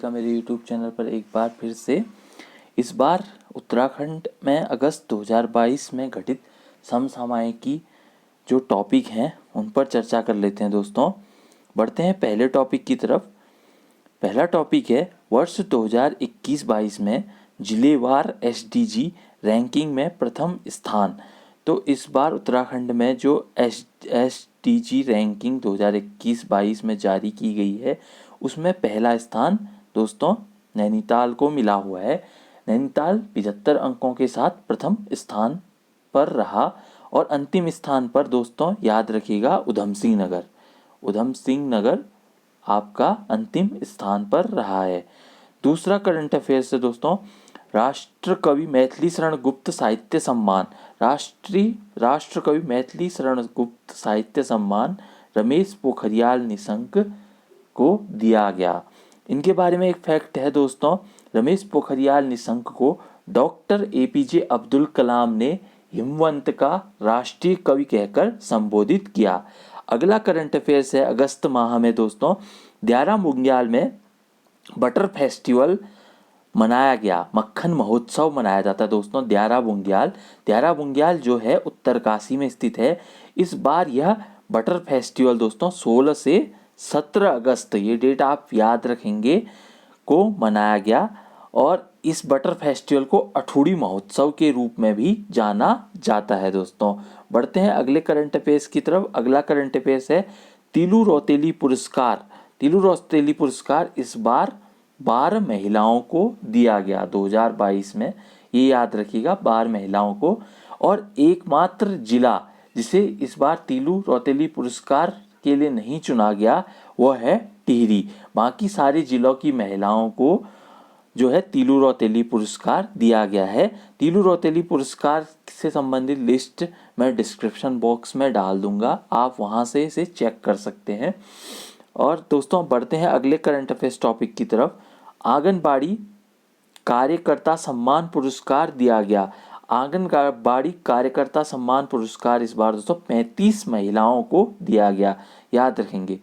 का मेरे YouTube channel पर एक बार फिर से। इस बार उत्तराखंड में अगस्त 2022 में घटित समसामयिकी जो टॉपिक हैं उन पर चर्चा कर लेते हैं दोस्तों। बढ़ते हैं पहले टॉपिक की तरफ। पहला टॉपिक है वर्ष 2021-22 में जिलेवार SDG रैंकिंग में प्रथम स्थान। तो इस बार उत्तराखंड में जो SDG रैंकिंग 2021-22 में जारी की गई है उसमें पहला स्थान दोस्तों नैनीताल को मिला हुआ है। नैनीताल 75 अंकों के साथ प्रथम स्थान पर रहा और अंतिम स्थान पर दोस्तों याद रखिएगा उधम सिंह नगर आपका अंतिम स्थान पर रहा है। दूसरा करंट अफेयर्स है दोस्तों, राष्ट्र कवि मैथिली शरण गुप्त साहित्य सम्मान। राष्ट्र कवि मैथिली शरण गुप्त साहित्य सम्मान रमेश पोखरियाल निशंक को दिया गया। इनके बारे में एक फैक्ट है दोस्तों, रमेश पोखरियाल निशंक को डॉक्टर APJ अब्दुल कलाम ने हिमवंत का राष्ट्रीय कवि कहकर संबोधित किया। अगला करंट अफेयर्स है अगस्त माह में दोस्तों द्यारा बुंग्याल में बटर फेस्टिवल मनाया गया, मक्खन महोत्सव मनाया जाता है दोस्तों। द्यारा बुंग्याल जो है उत्तरकाशी में स्थित है। इस बार यह बटर फेस्टिवल दोस्तों 16 से 17 अगस्त, ये डेट आप याद रखेंगे, को मनाया गया और इस बटर फेस्टिवल को अठूड़ी महोत्सव के रूप में भी जाना जाता है दोस्तों। बढ़ते हैं अगले करंट अफेयर्स की तरफ। अगला करंट अफेयर्स है तिलू रौतेली पुरस्कार इस बार 12 महिलाओं को दिया गया 2022 में, ये याद रखिएगा 12 महिलाओं को। और एकमात्र जिला जिसे इस बार तिलू रौतेली पुरस्कार के लिए नहीं चुना गया वह है टिहरी। बाकी सारे जिलों की महिलाओं को जो है तिलू रौतेली पुरस्कार दिया गया है। तिलू रौतेली पुरस्कार से संबंधित लिस्ट मैं डिस्क्रिप्शन बॉक्स में डाल दूंगा, आप वहां से इसे चेक कर सकते हैं। और दोस्तों बढ़ते हैं अगले करंट अफेयर्स टॉपिक की तरफ। आंगनबाड़ी कार्यकर्ता सम्मान पुरस्कार दिया गया। आंगनबाड़ी कार्यकर्ता सम्मान पुरस्कार इस बार दोस्तों 35 महिलाओं को दिया गया, याद रखेंगे।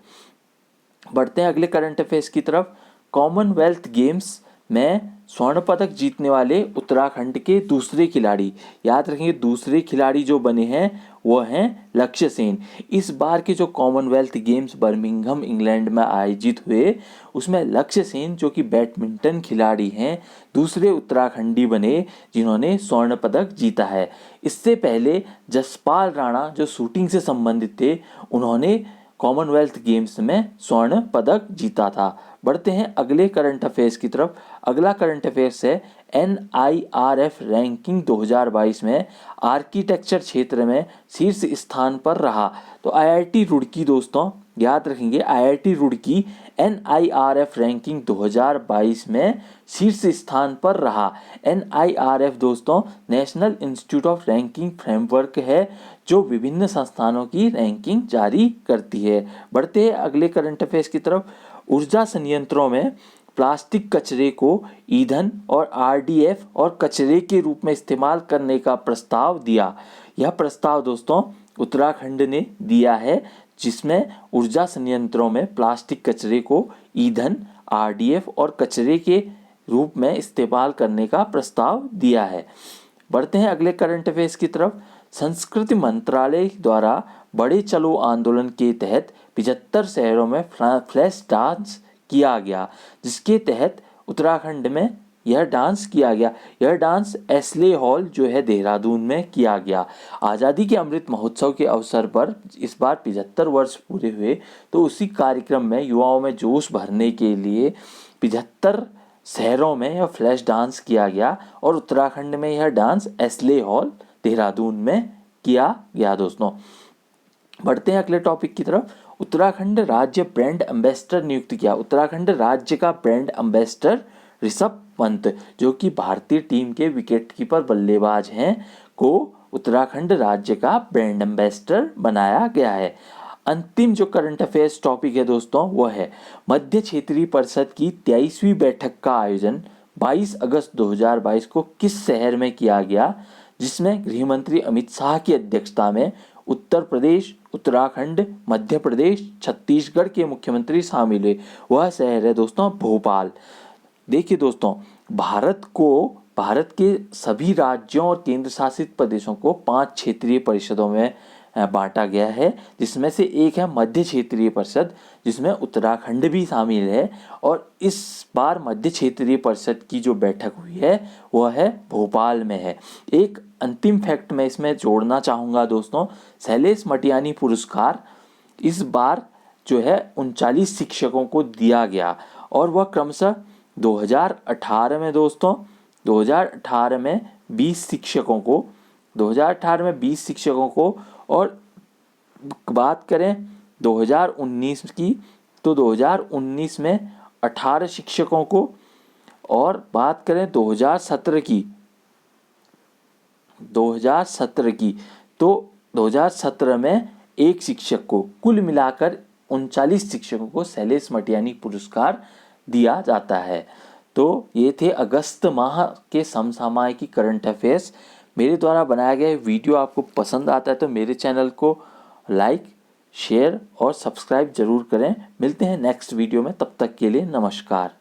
बढ़ते हैं अगले करंट अफेयर्स की तरफ। कॉमनवेल्थ गेम्स में स्वर्ण पदक जीतने वाले उत्तराखंड के दूसरे खिलाड़ी, याद रखेंगे दूसरे खिलाड़ी जो बने हैं वो हैं लक्ष्य सेन। इस बार के जो कॉमनवेल्थ गेम्स बर्मिंघम इंग्लैंड में आयोजित हुए उसमें लक्ष्य सेन जो कि बैडमिंटन खिलाड़ी हैं दूसरे उत्तराखंडी बने जिन्होंने स्वर्ण पदक जीता है। इससे पहले जसपाल राणा जो शूटिंग से संबंधित थे उन्होंने कॉमनवेल्थ गेम्स में स्वर्ण पदक जीता था। बढ़ते हैं अगले करंट अफेयर्स की तरफ। अगला करंट अफेयर्स है NIRF रैंकिंग 2022 में आर्किटेक्चर क्षेत्र में शीर्ष स्थान पर रहा। तो IIT रुड़की दोस्तों याद रखेंगे, IIT रुड़की NIRF रैंकिंग 2022 में शीर्ष स्थान पर रहा। NIRF दोस्तों national institute of ranking framework है जो विभिन्न संस्थानों की रैंकिंग जारी करती है। बढ़ते हैं अगले करंट अफेयर्स की तरफ। ऊर्जा संयंत्रों में प्लास्टिक कचरे को ईंधन और RDF और कचरे के रूप में इस्तेमाल करने का प्रस्ताव दिया। यह प्रस्ताव दोस्तों उत्तराखंड ने दिया है जिसमें ऊर्जा संयंत्रों में प्लास्टिक कचरे को ईंधन, RDF और कचरे के रूप में इस्तेमाल करने का प्रस्ताव दिया है। बढ़ते हैं अगले करंट अफेयर्स की तरफ। संस्कृति मंत्रालय द्वारा बड़े चलो आंदोलन के तहत 75 शहरों में फ्लैश डांस किया गया, जिसके तहत उत्तराखंड में यह डांस किया गया। यह डांस एस्ले हॉल जो है देहरादून में किया गया। आज़ादी के अमृत महोत्सव के अवसर पर इस बार 75 वर्ष पूरे हुए तो उसी कार्यक्रम में युवाओं में जोश भरने के लिए 75 शहरों में यह फ्लैश डांस किया गया और उत्तराखंड में यह डांस एस्ले हॉल देहरादून में किया गया दोस्तों। बढ़ते हैं अगले टॉपिक की तरफ। उत्तराखंड राज्य ब्रांड एम्बेसडर नियुक्त किया। उत्तराखंड राज्य का ब्रांड एम्बेसडर ऋषभ पंत जो कि भारतीय टीम के विकेटकीपर बल्लेबाज हैं को उत्तराखंड राज्य का ब्रांड एम्बेसडर बनाया गया है। अंतिम जो करंट अफेयर्स टॉपिक है दोस्तों वो है मध्य क्षेत्रीय परिषद की 23वीं बैठक का आयोजन 22 अगस्त 2022 को किस शहर में किया गया, जिसमें गृह मंत्री अमित शाह की अध्यक्षता में उत्तर प्रदेश, उत्तराखंड, मध्य प्रदेश, छत्तीसगढ़ के मुख्यमंत्री शामिल हुए। वह शहर है दोस्तों भोपाल। देखिए दोस्तों, भारत के सभी राज्यों और केंद्र शासित प्रदेशों को 5 क्षेत्रीय परिषदों में बांटा गया है, जिसमें से एक है मध्य क्षेत्रीय परिषद, जिसमें उत्तराखंड भी शामिल है। और इस बार मध्य क्षेत्रीय परिषद की जो बैठक हुई है वह है भोपाल में है। एक अंतिम फैक्ट मैं इसमें जोड़ना चाहूँगा दोस्तों, शैलेश मटियानी पुरस्कार इस बार जो है 39 शिक्षकों को दिया गया, और वह क्रमशः 2018 में दोस्तों 2018 में 20 शिक्षकों को 2018 में 20 शिक्षकों को, और बात करें 2019 की तो 2019 में 18 शिक्षकों को, और बात करें 2017 की तो 2017 में एक शिक्षक को, कुल मिलाकर 39 शिक्षकों को शैलेश मटियानी पुरस्कार दिया जाता है। तो ये थे अगस्त माह के समसामयिक करंट अफेयर्स। मेरे द्वारा बनाया गया वीडियो आपको पसंद आता है तो मेरे चैनल को लाइक, शेयर और सब्सक्राइब जरूर करें। मिलते हैं नेक्स्ट वीडियो में, तब तक के लिए नमस्कार।